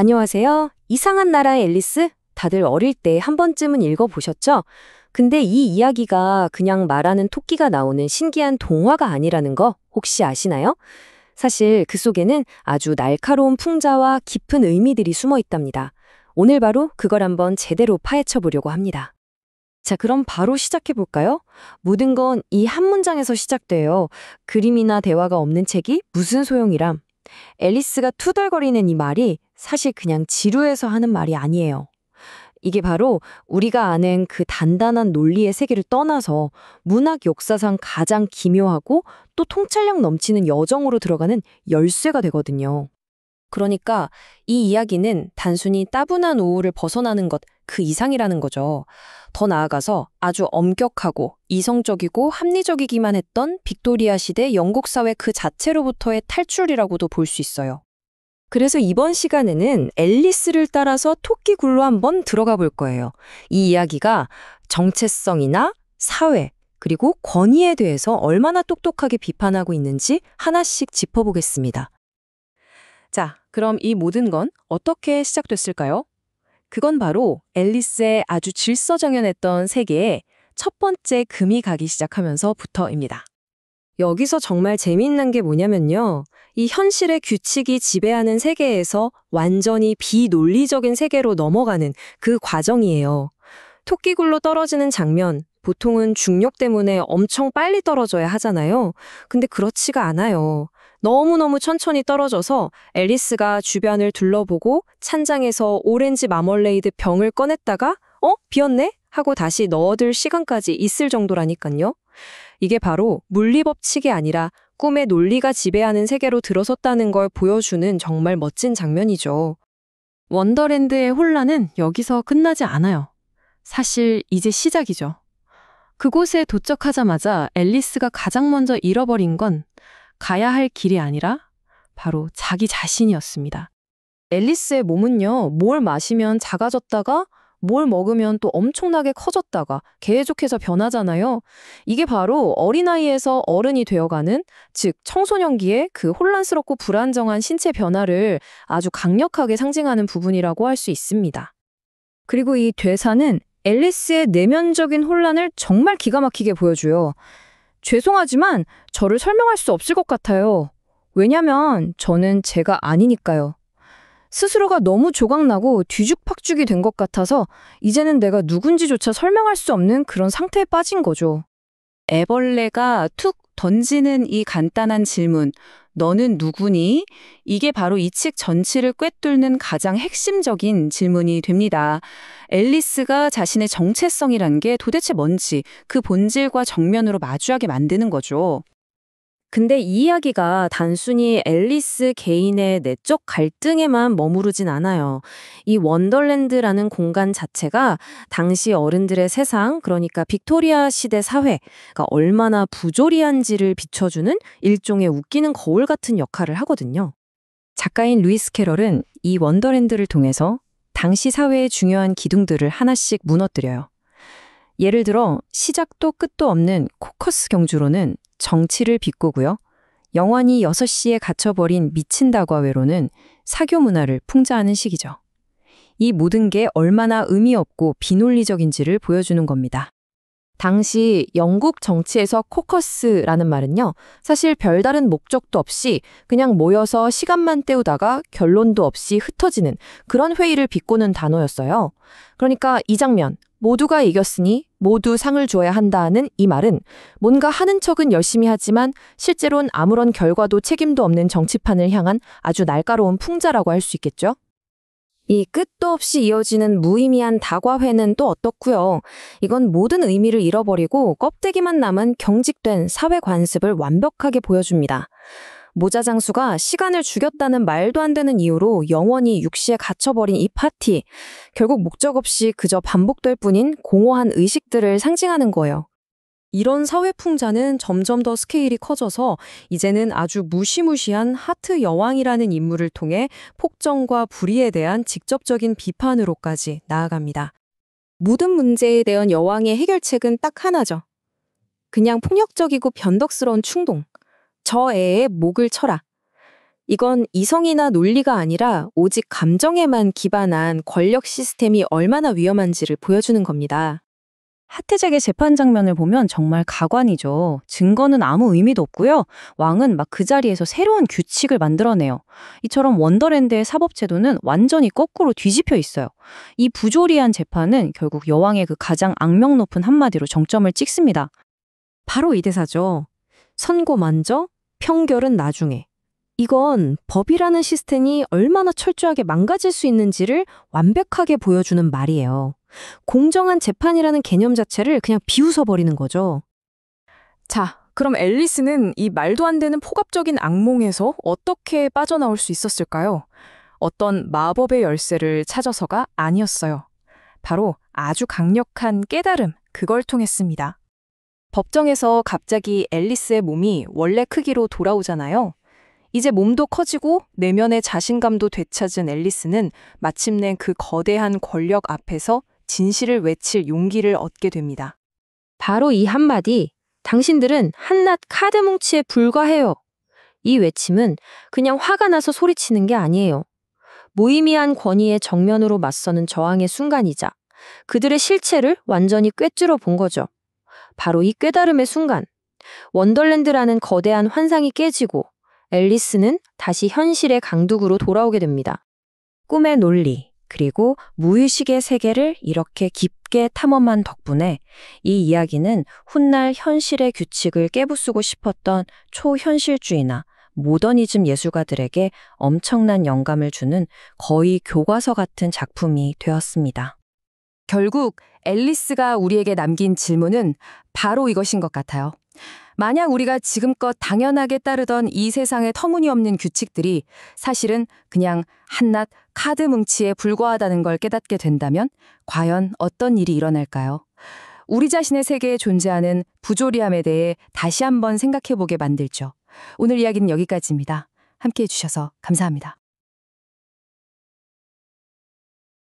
안녕하세요. 이상한 나라의 앨리스? 다들 어릴 때 한 번쯤은 읽어보셨죠? 근데 이 이야기가 그냥 말하는 토끼가 나오는 신기한 동화가 아니라는 거 혹시 아시나요? 사실 그 속에는 아주 날카로운 풍자와 깊은 의미들이 숨어 있답니다. 오늘 바로 그걸 한번 제대로 파헤쳐 보려고 합니다. 자, 그럼 바로 시작해 볼까요? 모든 건 이 한 문장에서 시작돼요. 그림이나 대화가 없는 책이 무슨 소용이람. 앨리스가 투덜거리는 이 말이 사실 그냥 지루해서 하는 말이 아니에요. 이게 바로 우리가 아는 그 단단한 논리의 세계를 떠나서 문학 역사상 가장 기묘하고 또 통찰력 넘치는 여정으로 들어가는 열쇠가 되거든요. 그러니까 이 이야기는 단순히 따분한 오후를 벗어나는 것 그 이상이라는 거죠. 더 나아가서 아주 엄격하고 이성적이고 합리적이기만 했던 빅토리아 시대 영국 사회 그 자체로부터의 탈출이라고도 볼 수 있어요. 그래서 이번 시간에는 앨리스를 따라서 토끼굴로 한번 들어가 볼 거예요. 이 이야기가 정체성이나 사회, 그리고 권위에 대해서 얼마나 똑똑하게 비판하고 있는지 하나씩 짚어보겠습니다. 자, 그럼 이 모든 건 어떻게 시작됐을까요? 그건 바로 앨리스의 아주 질서정연했던 세계에 첫 번째 금이 가기 시작하면서부터입니다. 여기서 정말 재미있는 게 뭐냐면요. 이 현실의 규칙이 지배하는 세계에서 완전히 비논리적인 세계로 넘어가는 그 과정이에요. 토끼굴로 떨어지는 장면, 보통은 중력 때문에 엄청 빨리 떨어져야 하잖아요. 근데 그렇지가 않아요. 너무너무 천천히 떨어져서 앨리스가 주변을 둘러보고 찬장에서 오렌지 마멀레이드 병을 꺼냈다가 비었네? 하고 다시 넣어둘 시간까지 있을 정도라니까요. 이게 바로 물리법칙이 아니라 꿈의 논리가 지배하는 세계로 들어섰다는 걸 보여주는 정말 멋진 장면이죠. 원더랜드의 혼란은 여기서 끝나지 않아요. 사실 이제 시작이죠. 그곳에 도착하자마자 앨리스가 가장 먼저 잃어버린 건 가야 할 길이 아니라 바로 자기 자신이었습니다. 앨리스의 몸은요, 뭘 마시면 작아졌다가 뭘 먹으면 또 엄청나게 커졌다가 계속해서 변하잖아요. 이게 바로 어린아이에서 어른이 되어가는, 즉 청소년기의 그 혼란스럽고 불안정한 신체 변화를 아주 강력하게 상징하는 부분이라고 할 수 있습니다. 그리고 이 대사는 앨리스의 내면적인 혼란을 정말 기가 막히게 보여줘요. 죄송하지만 저를 설명할 수 없을 것 같아요. 왜냐면 저는 제가 아니니까요. 스스로가 너무 조각나고 뒤죽박죽이 된 것 같아서 이제는 내가 누군지조차 설명할 수 없는 그런 상태에 빠진 거죠. 애벌레가 툭 던지는 이 간단한 질문, 너는 누구니? 이게 바로 이 책 전체를 꿰뚫는 가장 핵심적인 질문이 됩니다. 앨리스가 자신의 정체성이란 게 도대체 뭔지 그 본질과 정면으로 마주하게 만드는 거죠. 근데 이 이야기가 단순히 앨리스 개인의 내적 갈등에만 머무르진 않아요. 이 원더랜드라는 공간 자체가 당시 어른들의 세상, 그러니까 빅토리아 시대 사회가 얼마나 부조리한지를 비춰주는 일종의 웃기는 거울 같은 역할을 하거든요. 작가인 루이스 캐럴은 이 원더랜드를 통해서 당시 사회의 중요한 기둥들을 하나씩 무너뜨려요. 예를 들어 시작도 끝도 없는 코커스 경주로는 정치를 비꼬고요. 영원히 6시에 갇혀버린 미친 다과회로는 사교 문화를 풍자하는 식이죠. 이 모든 게 얼마나 의미 없고 비논리적인지를 보여주는 겁니다. 당시 영국 정치에서 코커스라는 말은요, 사실 별다른 목적도 없이 그냥 모여서 시간만 때우다가 결론도 없이 흩어지는 그런 회의를 비꼬는 단어였어요. 그러니까 이 장면, 모두가 이겼으니 모두 상을 줘야 한다는 이 말은 뭔가 하는 척은 열심히 하지만 실제로는 아무런 결과도 책임도 없는 정치판을 향한 아주 날카로운 풍자라고 할 수 있겠죠? 이 끝도 없이 이어지는 무의미한 다과회는 또 어떻고요? 이건 모든 의미를 잃어버리고 껍데기만 남은 경직된 사회 관습을 완벽하게 보여줍니다. 모자 장수가 시간을 죽였다는 말도 안 되는 이유로 영원히 육시에 갇혀버린 이 파티, 결국 목적 없이 그저 반복될 뿐인 공허한 의식들을 상징하는 거예요. 이런 사회 풍자는 점점 더 스케일이 커져서 이제는 아주 무시무시한 하트 여왕이라는 인물을 통해 폭정과 불의에 대한 직접적인 비판으로까지 나아갑니다. 모든 문제에 대한 여왕의 해결책은 딱 하나죠. 그냥 폭력적이고 변덕스러운 충동. 저 애의 목을 쳐라. 이건 이성이나 논리가 아니라 오직 감정에만 기반한 권력 시스템이 얼마나 위험한지를 보여주는 겁니다. 하트잭의 재판 장면을 보면 정말 가관이죠. 증거는 아무 의미도 없고요. 왕은 막 그 자리에서 새로운 규칙을 만들어내요. 이처럼 원더랜드의 사법제도는 완전히 거꾸로 뒤집혀 있어요. 이 부조리한 재판은 결국 여왕의 그 가장 악명 높은 한마디로 정점을 찍습니다. 바로 이 대사죠. 선고 먼저, 평결은 나중에. 이건 법이라는 시스템이 얼마나 철저하게 망가질 수 있는지를 완벽하게 보여주는 말이에요. 공정한 재판이라는 개념 자체를 그냥 비웃어버리는 거죠. 자, 그럼 앨리스는 이 말도 안 되는 폭압적인 악몽에서 어떻게 빠져나올 수 있었을까요? 어떤 마법의 열쇠를 찾아서가 아니었어요. 바로 아주 강력한 깨달음, 그걸 통했습니다. 법정에서 갑자기 앨리스의 몸이 원래 크기로 돌아오잖아요. 이제 몸도 커지고 내면의 자신감도 되찾은 앨리스는 마침내 그 거대한 권력 앞에서 진실을 외칠 용기를 얻게 됩니다. 바로 이 한마디, 당신들은 한낱 카드 뭉치에 불과해요. 이 외침은 그냥 화가 나서 소리치는 게 아니에요. 무의미한 권위에 정면으로 맞서는 저항의 순간이자 그들의 실체를 완전히 꿰뚫어 본 거죠. 바로 이 깨달음의 순간, 원더랜드라는 거대한 환상이 깨지고 앨리스는 다시 현실의 강둑으로 돌아오게 됩니다. 꿈의 논리, 그리고 무의식의 세계를 이렇게 깊게 탐험한 덕분에 이 이야기는 훗날 현실의 규칙을 깨부수고 싶었던 초현실주의나 모더니즘 예술가들에게 엄청난 영감을 주는 거의 교과서 같은 작품이 되었습니다. 결국 앨리스가 우리에게 남긴 질문은 바로 이것인 것 같아요. 만약 우리가 지금껏 당연하게 따르던 이 세상의 터무니없는 규칙들이 사실은 그냥 한낱 카드 뭉치에 불과하다는 걸 깨닫게 된다면 과연 어떤 일이 일어날까요? 우리 자신의 세계에 존재하는 부조리함에 대해 다시 한번 생각해보게 만들죠. 오늘 이야기는 여기까지입니다. 함께해 주셔서 감사합니다.